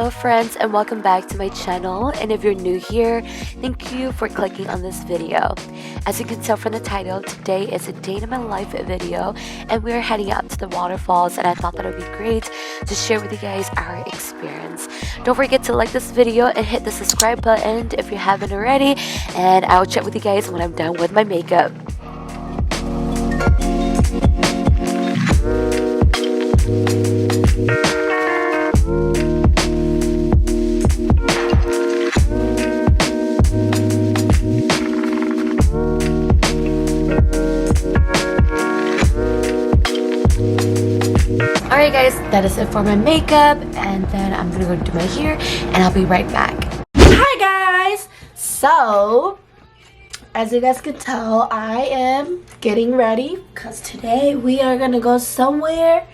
Hello friends, and welcome back to my channel. And if you're new here, thank you for clicking on this video. As you can tell from the title, today is a day in my life video and we're heading out to the waterfalls, and I thought that it would be great to share with you guys our experience. Don't forget to like this video and hit the subscribe button if you haven't already, and I'll chat with you guys when I'm done with my makeup. Alright guys, that is it for my makeup, and then I'm gonna go do my hair and I'll be right back. Hi guys! So, as you guys can tell, I am getting ready because today we are gonna go somewhere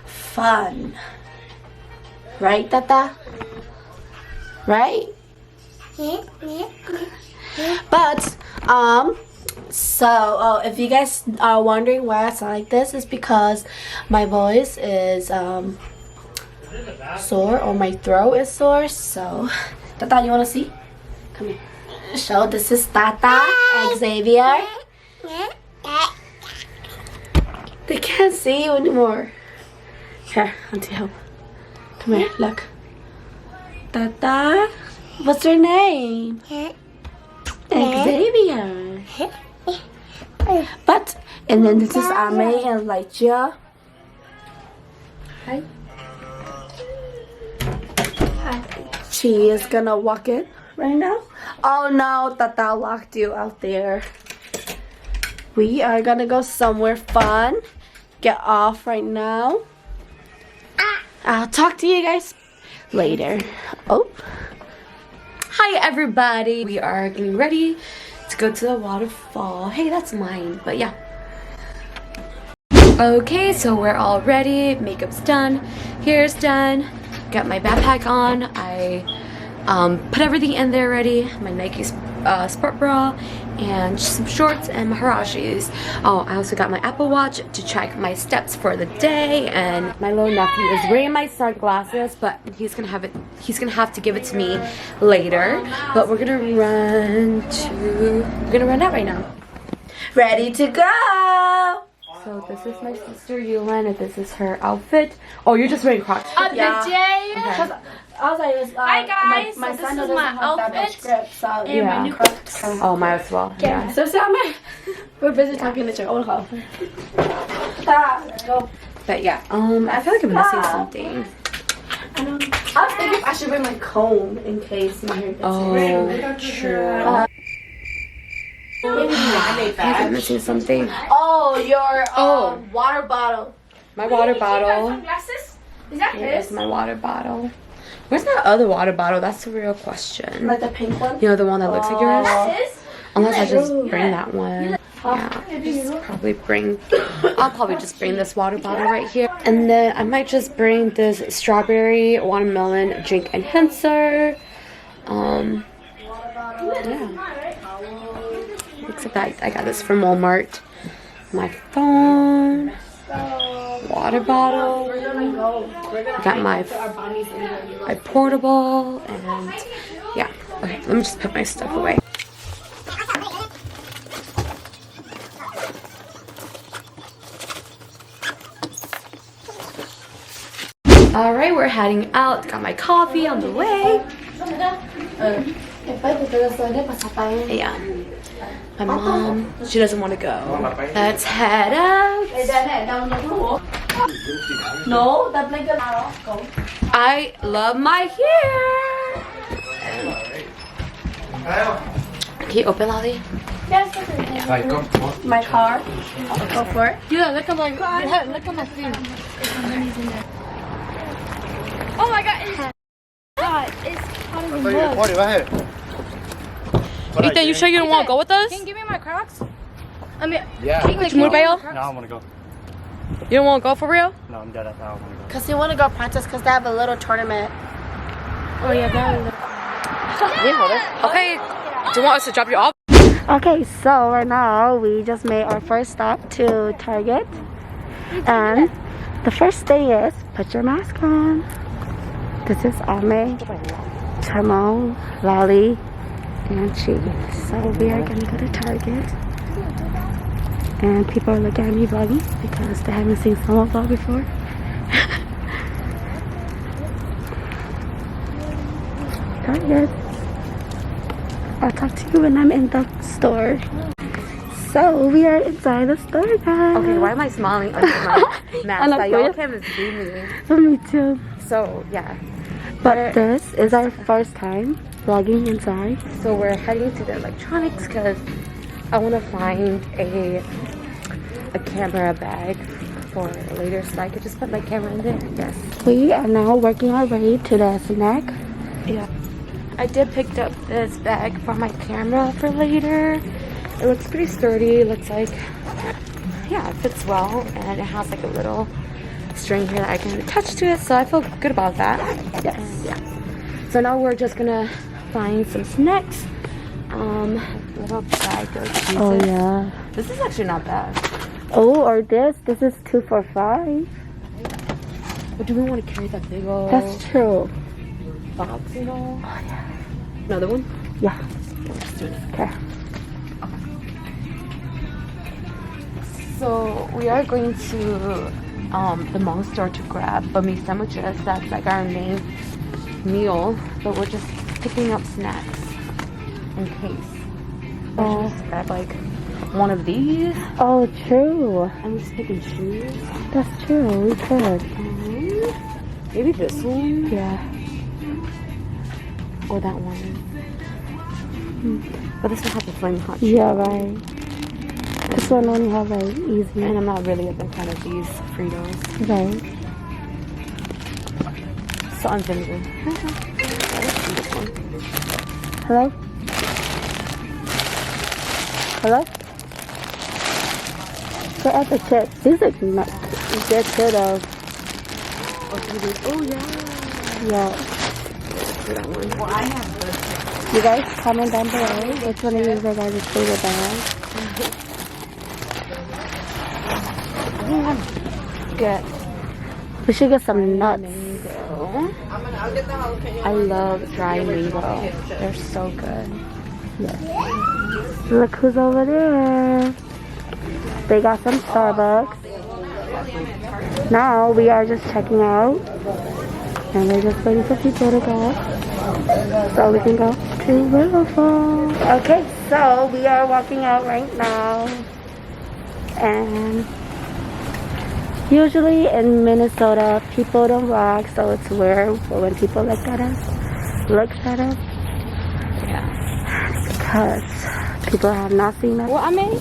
fun. Right, Tata? Right? But, so, if you guys are wondering why I sound like this, it's because my voice is sore, or my throat is sore. So, Tata, you want to see? Come here. So, this is Tata and Xavier. They can't see you anymore. Here, Auntie, help. Come here, look. Tata, what's your name? Xavier. But, and then this is Ame and Laistia. Hi. She is gonna walk in right now. Oh no, Tata locked you out there. We are gonna go somewhere fun. Get off right now. I'll talk to you guys later. Oh. Hi everybody! We are getting ready to go to the waterfall. Hey, that's mine, but yeah. Okay, so we're all ready. Makeup's done, hair's done, got my backpack on. I put everything in there ready. My Nike sport bra and some shorts and my Harashis. Oh, I also got my Apple Watch to track my steps for the day, and my little nephew is wearing my sunglasses, but he's gonna have to give it to me later. But we're gonna run out right now. Ready to go! So this is my sister Yulian, and this is her outfit. Oh, you're just wearing Crocs. Yeah. Okay. Hi guys! My so son this is doesn't my have that much outfit grip, so and my new Crocs. Oh, might as well. Yeah. So we're busy talking to your old house. Let's go. But yeah, I feel like I'm missing something. I was thinking I should bring my comb in case my hair gets True. I think I'm missing something. Oh, your water bottle. My water bottle. Sunglasses? Is that Here is his? my water bottle. Where's my other water bottle? That's the real question. Like the pink one? You know, the one that looks like yours? His? Unless I just bring that one. Yeah, I'll probably just bring this water bottle right here. And then I might just bring this strawberry watermelon drink enhancer. Yeah. Looks like that. I got this from Walmart. My phone. Water bottle. I got my portable, and yeah. Okay, let me just put my stuff away. Alright, we're heading out. Got my coffee on the way. Yeah. My mom, she doesn't want to go. Let's head out. No, that's like a I love my hair. Can you open, Lolly? my car. I'll go for it. Yeah, look at my thing. Oh my god, it's hotter than Ethan, you sure you don't want to go with us? Can you give me my Crocs? I mean, Yeah. can you No, Crocs? I want to go. You don't want to go for real? No, I'm dead. I don't want to go. Because you want to go practice because they have a little tournament. Oh yeah, that. Okay. Do you want us to drop you off? Okay, so right now we just made our first stop to Target. And the first thing is put your mask on. This is Ame, Chahmoo, Lolly, and Chi. So we are gonna go to Target. And people are looking at me vlogging because they haven't seen someone vlog before. Target. I'll talk to you when I'm in the store. So we are inside the store, guys. Okay, why am I smiling under my mask? Like, y'all can't see me. Me too. So, yeah. But this is our first time vlogging inside. So we're heading to the electronics because I want to find a camera bag for later so I could just put my camera in there. Yes. We are now working our way to the snack. Yeah. I did pick up this bag for my camera for later. It looks pretty sturdy. It looks like, yeah, it fits well. And it has like a little string here that I can attach to it. So I feel good about that. Yes. And, yeah. So now we're just gonna find some snacks. Little bag of cheeses. Oh yeah. This is actually not bad. Oh, or this is 2 for $5. But do we want to carry that big old That's true. box, you know? Oh yeah. Another one? Yeah. Let's do it. Okay. So we are going to the mall store to grab bummy sandwiches. That's like our main meal, but we're just picking up snacks in case. We'll just grab like one of these. Oh, true. I'm just picking shoes. That's true. We could. Maybe this one. Yeah. Or that one. But this one has the flame hot. Yeah, right. This one only have like easy. And I'm not really a big fan of these Fritos. Right. So I'm vinegar. This one. Hello? Hello? Get at the chips. These are not good too though. Oh yeah. Yeah. That one. Well, I have those. You guys comment down below which one of you are guys' favorite bag. Good. We should get some nuts. Mango. I love dry mango. They're so good. Yeah. Look who's over there. They got some Starbucks. Now we are just checking out. And we're just waiting for people to go. So we can go to Waterfall. Okay, so we are walking out right now. And usually in Minnesota, people don't vlog, so it's weird when people look at us. Yeah. Because people have not seen us. Well, I mean,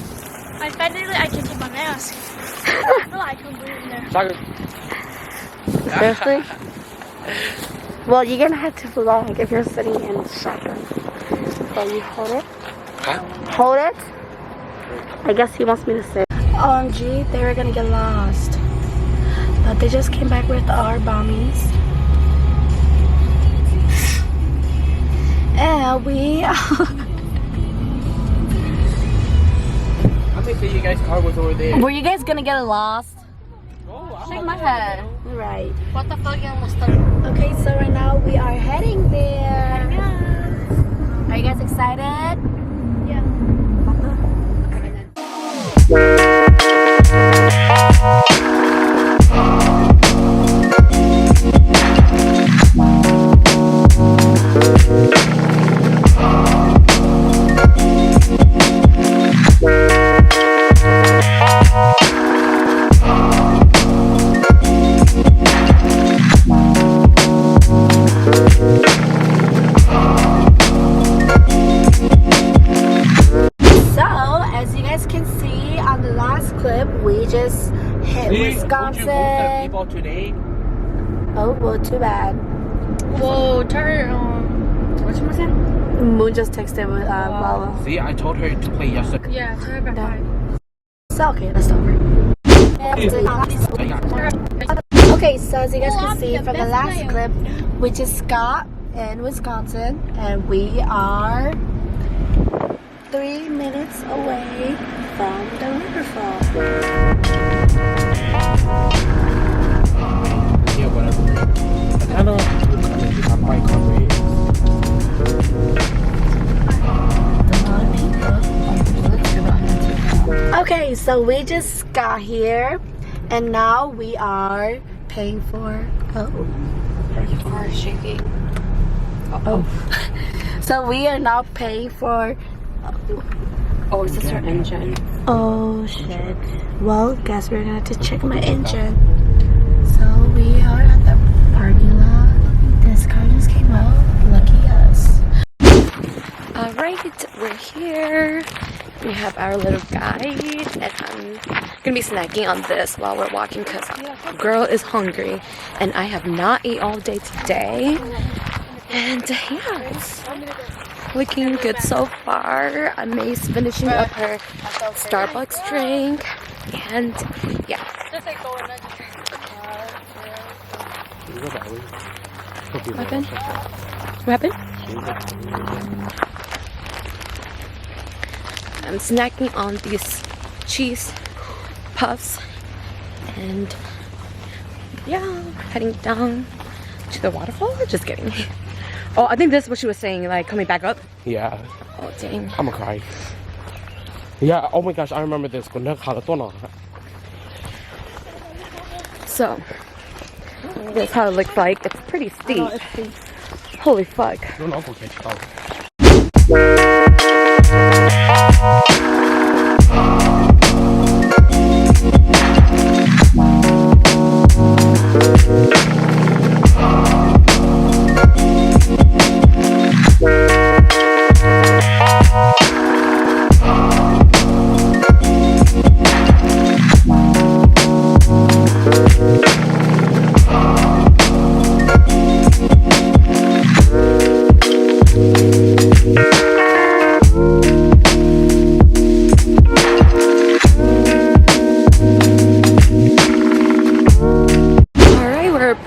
I can take my mask. I feel like I can breathe in there. Seriously? Well, you're gonna have to vlog if you're sitting in the shotgun. So you hold it. Hold it. I guess he wants me to sit. OMG, they were gonna get lost. But they just came back with our bombies. And we I think that you guys' car was over there. were you guys gonna get lost? Shake my head. Right. What the fuck, you must have. Okay, so right now we are heading there. Are you guys excited? Yeah. We just hit Wisconsin. People today. Oh, well, too bad. Whoa, turn what's your saying? Moon just texted with Lala. See, I told her to play yesterday. Yeah, turn back No. five. So, okay, let's stop. Okay, so as you guys can see from the last clip, we just got in Wisconsin and we are 3 minutes away from the waterfall. Yeah, whatever. I don't know. So we just got here, and now we are paying for. Car shaking. So we are now paying for. Oh, is this our engine? Oh shit. Well, guess we're gonna have to check my engine. So we are at the parking lot. This car just came out. Lucky us. Alright, we're here. We have our little guide, and I'm gonna be snacking on this while we're walking because girl is hungry, and I have not eaten all day today. And yeah, it's looking good so far. May's finishing up her Starbucks drink, and yeah. What happened? What happened? I'm snacking on these cheese puffs, and yeah, heading down to the waterfall. Just kidding. Oh, I think this is what she was saying, like coming back up. Yeah. Oh dang. I'm gonna cry. Yeah, oh my gosh, I remember this. So this is how it looks like. It's pretty steep. Holy fuck.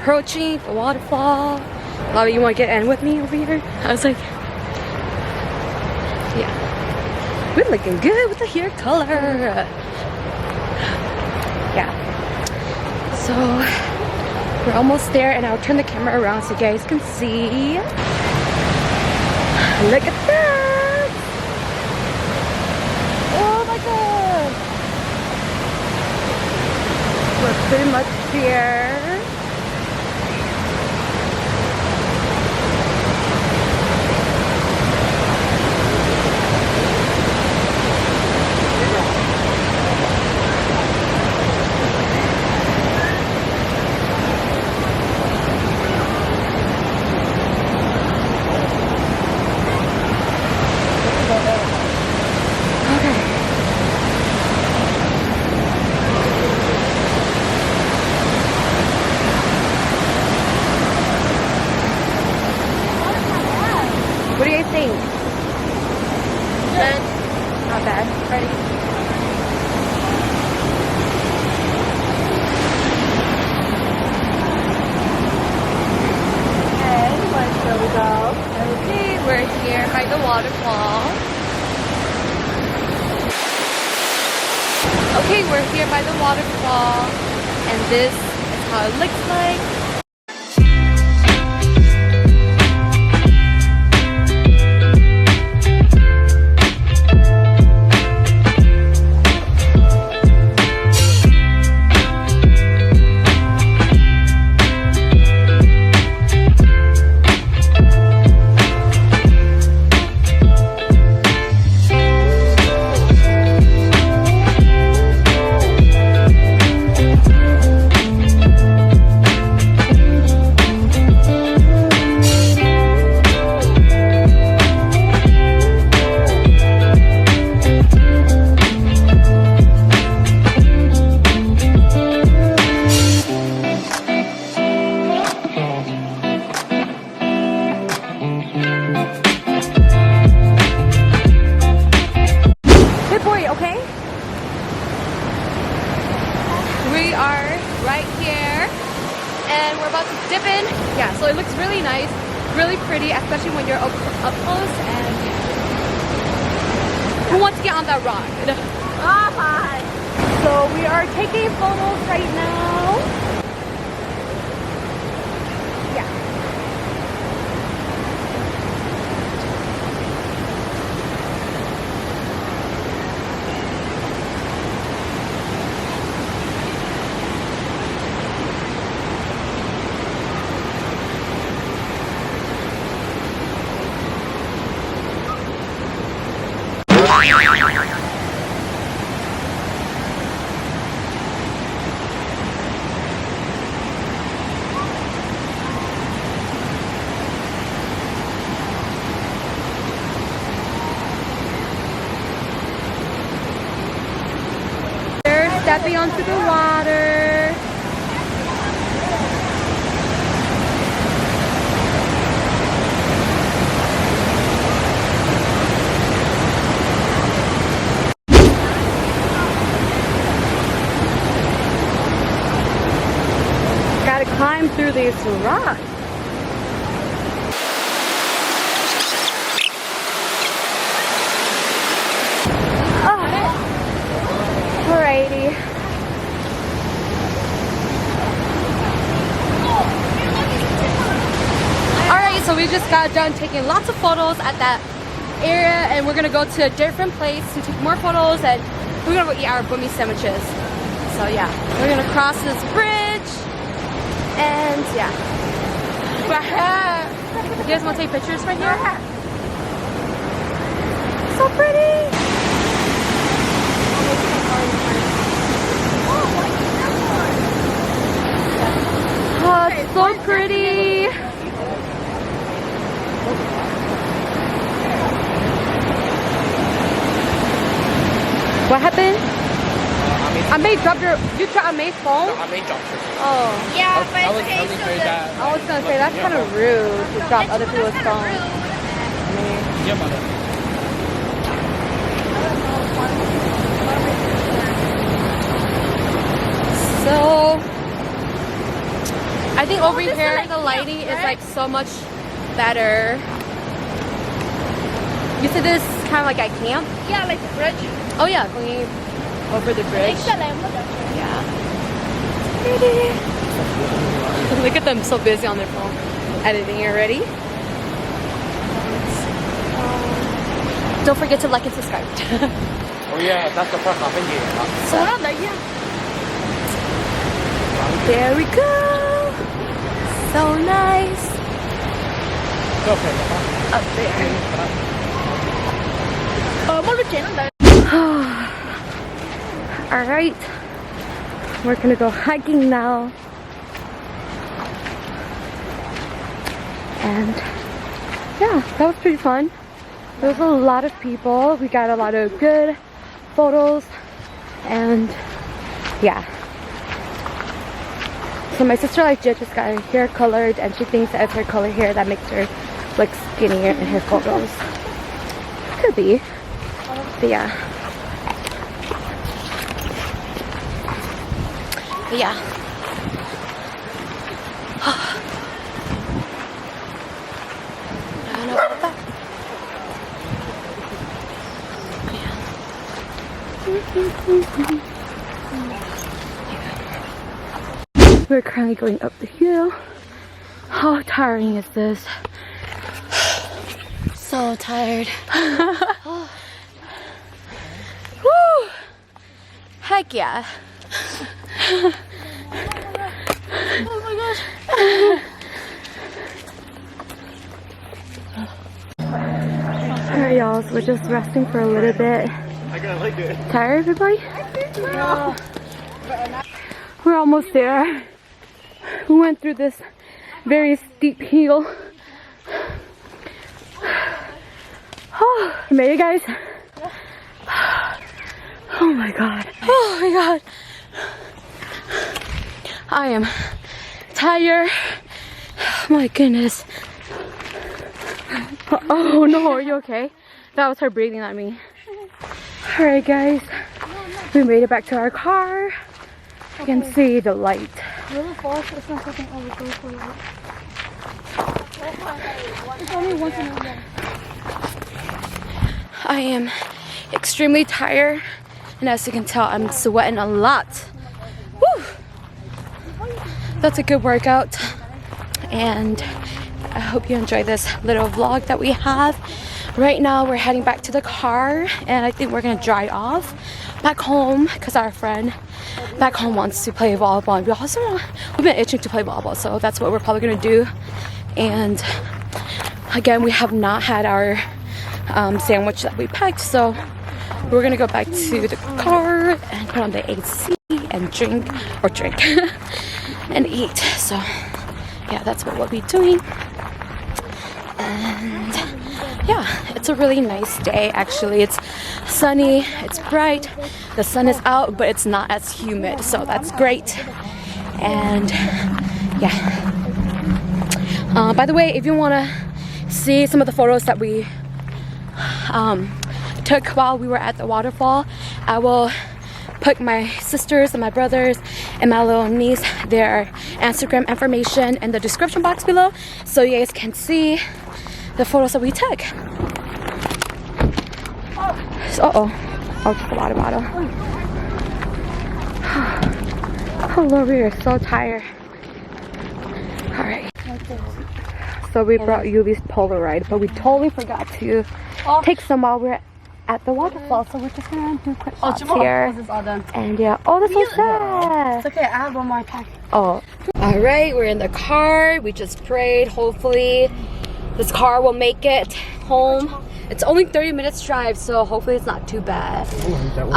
Approaching the waterfall. Lava, you want to get in with me over here? I was like, yeah, we're looking good with the hair color. Yeah, so we're almost there, and I'll turn the camera around so you guys can see. Look at that! Oh my god! We're pretty much here. What do you guys think? Good. Not bad. Ready? Okay, where we go? Okay, we're here by the waterfall. Okay, we're here by the waterfall, and this is how it looks like. We are right here, and we're about to dip in. Yeah, so it looks really nice, really pretty, especially when you're up close. And who wants to get on that rock? Oh my! So we are taking photos right now. Yeah. stepping onto the water. Gotta climb through these rocks. Alrighty. Alright, so we just got done taking lots of photos at that area, and we're gonna go to a different place to take more photos, and we're gonna go eat our bumi sandwiches. So yeah, we're gonna cross this bridge, and yeah. You guys wanna take pictures right here? So pretty! Oh, it's so pretty. What happened? Amay dropped your. You dropped Amay's phone? Amay dropped her. Oh. Yeah, but I was okay, telling so her that. I was gonna say that's kind of rude to drop other people's phones. Yeah, mother. So I think over here the lighting is like so much better. You said this is kind of like at camp? Yeah, like the bridge. Oh yeah, going over the bridge. Yeah. Look at them, so busy on their phone. Editing already. Don't forget to like and subscribe. Oh yeah, that's the first half in here. There we go. So nice. Okay. Up there. Alright. We're gonna go hiking now. And yeah, that was pretty fun. There was a lot of people. We got a lot of good photos. And yeah. So my sister like just got her hair colored, and she thinks that it's her color hair that makes her look skinnier in her photos. Could be. But yeah. But yeah. I don't know about that. We're currently going up the hill. How tiring is this? So tired. Woo! Heck yeah. Oh my gosh. Alright y'all, so we're just resting for a little bit. I gotta like it. Tired everybody? Yeah. We're almost there. We went through this very steep hill. Oh, you made it, guys? Oh my god. Oh my god. I am tired. My goodness. Oh no, are you okay? That was her breathing at me. Alright guys, we made it back to our car. You can see the light. Really fast, it's not something I would go for it. It's only once in a while. I am extremely tired, and as you can tell, I'm sweating a lot. Woo! That's a good workout, and I hope you enjoy this little vlog that we have. Right now we're heading back to the car, and I think we're gonna drive off back home because our friend back home wants to play volleyball, and we've been itching to play volleyball, so that's what we're probably gonna do. And again, we have not had our sandwich that we packed, so we're gonna go back to the car and put on the AC and drink and eat. So yeah, that's what we'll be doing. And yeah, it's a really nice day actually. It's sunny, it's bright, the sun is out, but it's not as humid, so that's great. And yeah, by the way, if you want to see some of the photos that we took while we were at the waterfall, I will put my sisters and my brothers and my little niece their Instagram information in the description box below, so you guys can see the photos that we took. So, I'll take a water bottle. Oh Lord, we are so tired. Alright. So we brought Yuli's Polaroid, but we totally forgot to take some while we're at the waterfall. So we're just gonna do quick shots here. This is all done. And yeah, oh, that's so sad. It's okay, I have one more pack. Oh. Alright, we're in the car. We just prayed. Hopefully this car will make it home. It's only 30 minutes drive, so hopefully it's not too bad.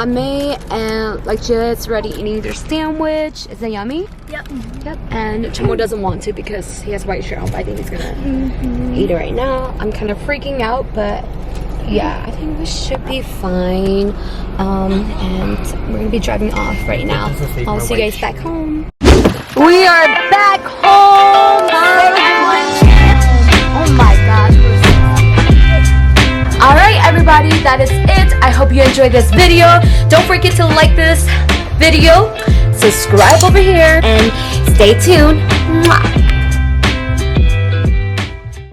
May and like Juliet's already eating their sandwich. Is that yummy? Yep. Yep. And Chahmoo doesn't want to because he has white shirt on, but I think he's gonna eat it right now. I'm kind of freaking out, but yeah, I think we should be fine. And we're gonna be driving off right now. I'll see you guys back home. We are back home. Oh my gosh. Alright everybody, that is it. I hope you enjoyed this video. Don't forget to like this video, subscribe over here, and stay tuned. Mwah.